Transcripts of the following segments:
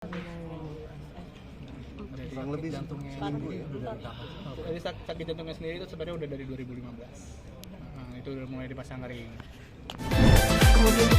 Kurang lebih jantungnya minggu ya udah dari kapan? Jadi sakit jantungnya sendiri itu sebenarnya udah dari 2015. Itu udah mulai dipasang ring. Kemudian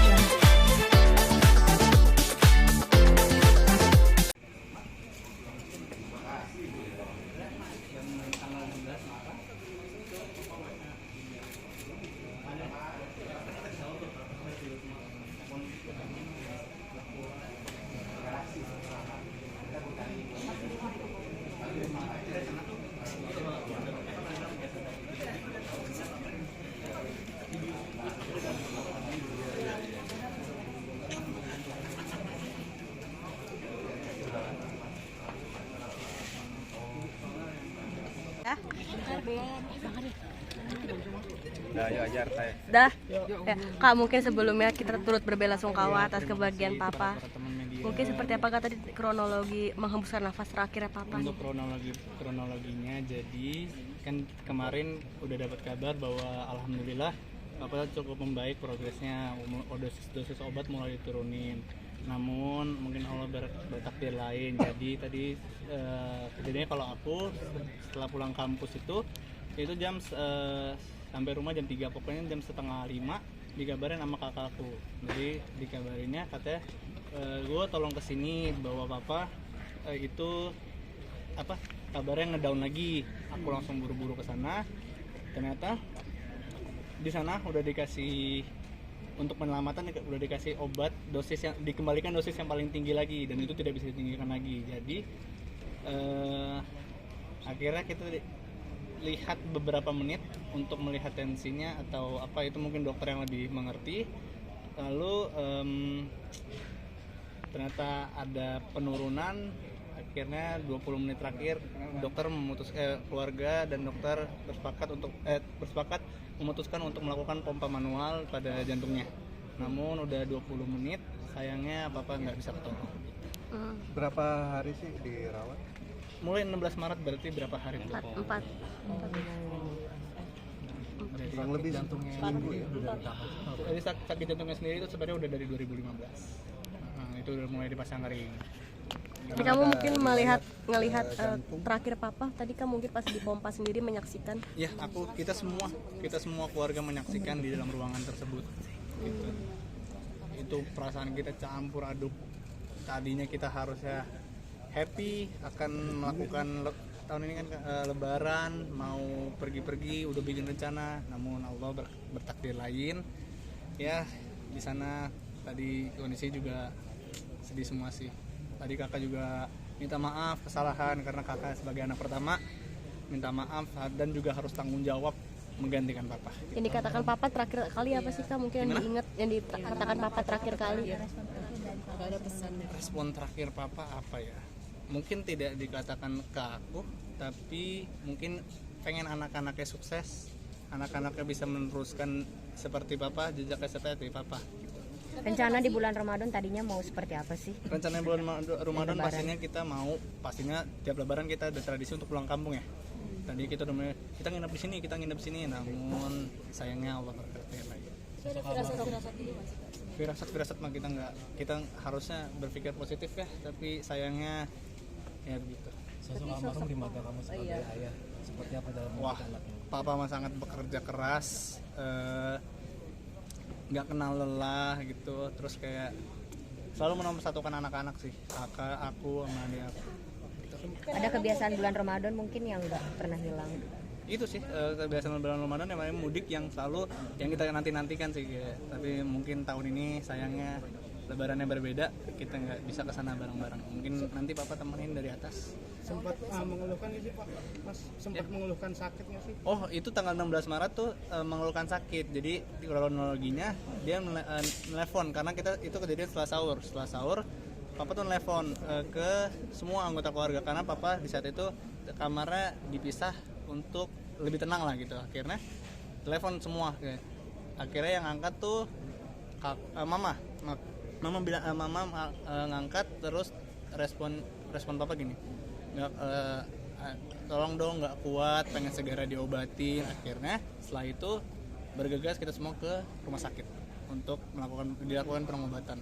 Nah, yuk ajar teh. dah, ya, Kak, mungkin sebelumnya kita turut berbelasungkawa atas kebahagiaan Papa. Mungkin seperti apa Kak tadi kronologi menghembuskan nafas terakhir Papa? Untuk kronologinya, jadi kan kemarin udah dapat kabar bahwa alhamdulillah Papa cukup membaik progresnya, dosis obat mulai diturunin. Namun mungkin Allah bertakdir lain. Jadi tadi kejadiannya kalau aku setelah pulang kampus itu jam sampai rumah jam 3, pokoknya jam setengah 5 dikabarin sama kakakku. Jadi dikabarinnya katanya gue tolong kesini bawa papa itu apa kabarnya ngedown lagi. Aku langsung buru-buru ke sana. Ternyata di sana udah dikasih untuk penyelamatan, udah dikasih obat dosis yang dikembalikan dosis yang paling tinggi lagi, dan itu tidak bisa ditinggikan lagi. Jadi akhirnya kita lihat beberapa menit untuk melihat tensinya atau apa, itu mungkin dokter yang lebih mengerti. Lalu ternyata ada penurunan. Akhirnya 20 menit terakhir dokter keluarga dan dokter bersepakat memutuskan untuk melakukan pompa manual pada jantungnya. Namun udah 20 menit sayangnya papa nggak bisa ketolong. Berapa hari sih dirawat? Mulai 16 Maret, berarti berapa hari? 4. Kurang lebih jantungnya minggu ya udah dari kapan? Jadi sakit jantungnya sendiri itu sebenarnya udah dari 2015. Itu udah mulai dipasang ring. Jadi kamu mungkin ngelihat terakhir Papa tadi kan mungkin pas dipompa sendiri menyaksikan. Ya, kita semua keluarga menyaksikan di dalam ruangan tersebut. Gitu. Itu perasaan kita campur aduk. Tadinya kita harusnya happy akan melakukan tahun ini kan lebaran, mau pergi-pergi, udah bikin rencana, namun Allah bertakdir lain. Ya, di sana tadi kondisi juga sedih semua sih. Tadi kakak juga minta maaf kesalahan karena kakak sebagai anak pertama minta maaf dan juga harus tanggung jawab menggantikan papa. Yang dikatakan Papa terakhir kali apa sih Kak? Mungkin yang diingat yang dikatakan Papa terakhir kali. Respon terakhir papa apa ya? Mungkin tidak dikatakan ke aku, tapi mungkin pengen anak-anaknya sukses, anak-anaknya bisa meneruskan seperti papa, jejaknya seperti papa. Rencana di bulan Ramadan tadinya mau seperti apa sih? Rencana bulan Ramadan pastinya tiap lebaran kita ada tradisi untuk pulang kampung ya. Tadi kita nginep di sini, namun sayangnya Allah berkati lagi. Firasat mah kita harusnya berpikir positif ya, tapi sayangnya ya begitu. Sosok almarhum di mata kamu sebagai ayah seperti apa dalam Wah, papa mah sangat bekerja keras, nggak kenal lelah gitu, terus kayak selalu menomorsatukan anak-anak sih, kakak, aku, sama dia. Ada kebiasaan bulan Ramadan mungkin yang nggak pernah hilang. Itu sih kebiasaan bulan Ramadan yang namanya mudik yang selalu yang kita nantikan sih kayak. Tapi mungkin tahun ini sayangnya lebarannya berbeda, kita nggak bisa kesana bareng-bareng. Mungkin nanti papa temenin dari atas. Sempat mengeluhkan ini Pak, Mas sempat mengeluhkan sakit nggak sih? Oh, itu tanggal 16 Maret tuh mengeluhkan sakit. Jadi di kronologinya dia nelfon karena kita itu kejadian setelah sahur. Papa tuh nelfon ke semua anggota keluarga karena papa di saat itu kamarnya dipisah untuk lebih tenang lah gitu. Akhirnya telepon semua. Akhirnya yang angkat tuh mama bilang mama ngangkat, terus respon papa gini, tolong dong, nggak kuat, pengen segera diobatin. Akhirnya setelah itu bergegas kita semua ke rumah sakit untuk dilakukan pengobatan.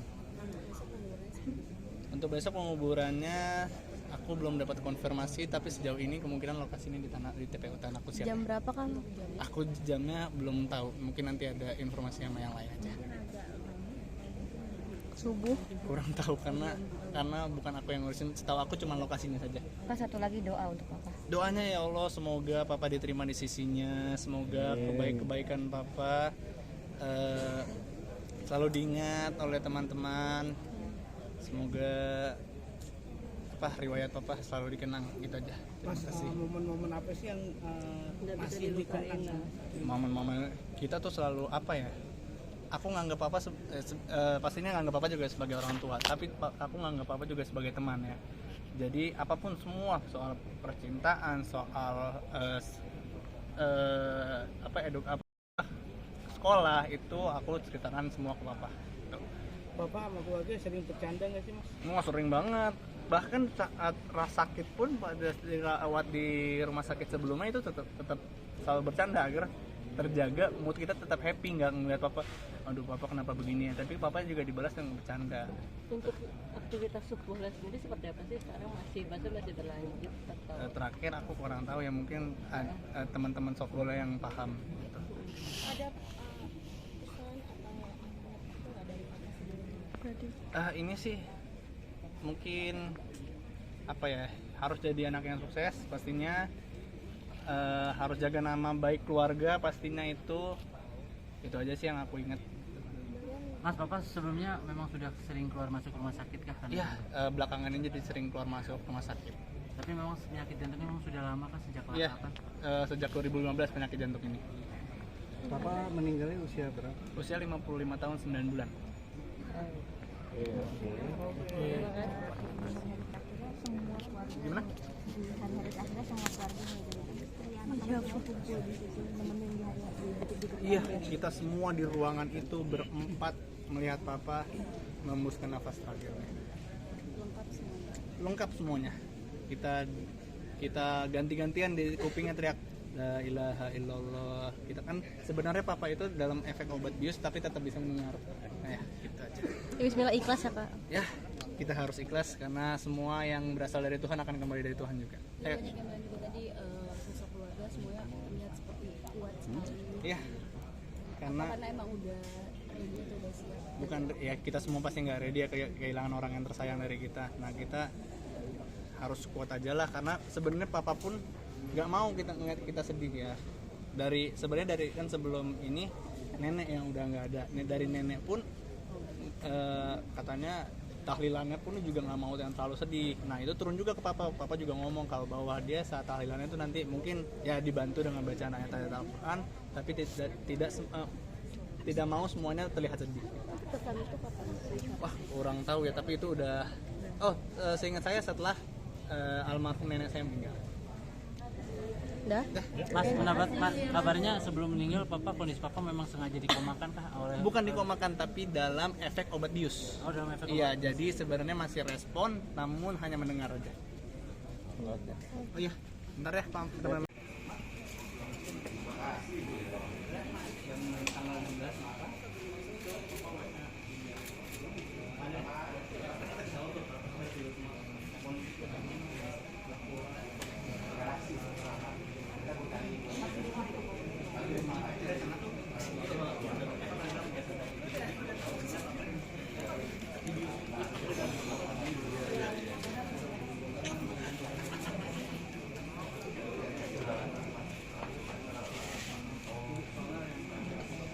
Untuk besok penguburannya aku belum dapat konfirmasi, tapi sejauh ini kemungkinan lokasinya di TPU Tanahku siap. Jam berapa kan? Aku jamnya belum tahu, mungkin nanti ada informasi sama yang lain aja. Subuh. Kurang tahu karena bukan aku yang ngurusin, setahu aku cuma lokasinya saja. Pak, satu lagi doa untuk Papa. Doanya ya Allah, semoga Papa diterima di sisinya, semoga kebaikan Papa selalu diingat oleh teman-teman, semoga riwayat Papa selalu dikenang, gitu aja. Terima Mas, kasih. momen-momen apa sih yang masih dikenang? Momen-momen kita tuh selalu apa ya? Aku nganggap Papa pastinya nganggap Papa juga sebagai orang tua, tapi aku nganggap Papa juga sebagai teman ya. Jadi apapun semua soal percintaan, soal sekolah itu aku ceritakan semua ke Papa. Bapak sama keluarga sering bercanda nggak sih, Mas? Wah, sering banget. Bahkan saat rasa sakit pun pada dirawat di rumah sakit sebelumnya itu tetap selalu bercanda agar terjaga mood kita tetap happy, nggak ngeliat Papa, aduh Papa kenapa begini ya, tapi Papa juga dibalas dengan bercanda. Untuk aktivitas sekolah sendiri seperti apa sih sekarang, masih berlanjut atau? Terakhir aku kurang tahu ya, mungkin teman-teman sekolah yang paham gitu. Ada Ini sih mungkin apa ya, harus jadi anak yang sukses pastinya, harus jaga nama baik keluarga pastinya, itu aja sih yang aku ingat. Mas, Bapak sebelumnya memang sudah sering keluar masuk rumah sakit kah? Iya, belakangan ini jadi sering keluar masuk rumah sakit. Tapi memang penyakit jantungnya memang sudah lama kah, sejak Iya, kapan? sejak 2015 penyakit jantung ini. Papa meninggalnya usia berapa? Usia 55 tahun 9 bulan. Gimana? Iya, kita semua di ruangan itu berempat melihat Papa mengembuskan nafas terakhirnya. Lengkap semuanya. Kita ganti-gantian di kupingnya teriak la ilaha illallah. Kita kan sebenarnya Papa itu dalam efek obat bius tapi tetap bisa mendengar. Nah, ya, gitu aja. Bismillah, ikhlas ya Pak. Ya, kita harus ikhlas karena semua yang berasal dari Tuhan akan kembali dari Tuhan juga. banyak yang bilang juga tadi sosok keluarga semuanya terlihat seperti kuat sekali. Iya. Karena Emang udah ready atau udah siap? bukan ya, kita semua pasti nggak ready ya kehilangan orang yang tersayang dari kita. Nah, kita harus kuat aja lah, karena sebenarnya Papa pun nggak mau kita ngeliat kita sedih ya. Sebenarnya dari kan sebelum ini nenek yang udah nggak ada, dari nenek pun katanya tahlilannya pun juga nggak mau yang terlalu sedih. Nah, itu turun juga ke Papa. Papa juga ngomong kalau bahwa dia saat tahlilannya itu nanti mungkin ya dibantu dengan bacaan ayat-ayat Al-Quran, tapi tidak mau semuanya terlihat sedih. Pesan itu kapan? Wah, kurang tahu ya, tapi itu udah seingat saya setelah almarhum nenek saya meninggal. Udah? Mas, pendapat Mas, kabarnya sebelum meninggal kondisi Papa memang sengaja dikomakan kah oleh? Bukan dikomakan, tapi dalam efek obat bius. Oh, dalam efek Iya, jadi sebenarnya masih respon, namun hanya mendengar aja. Oh iya, bentar ya, teman-teman. Tanggal 12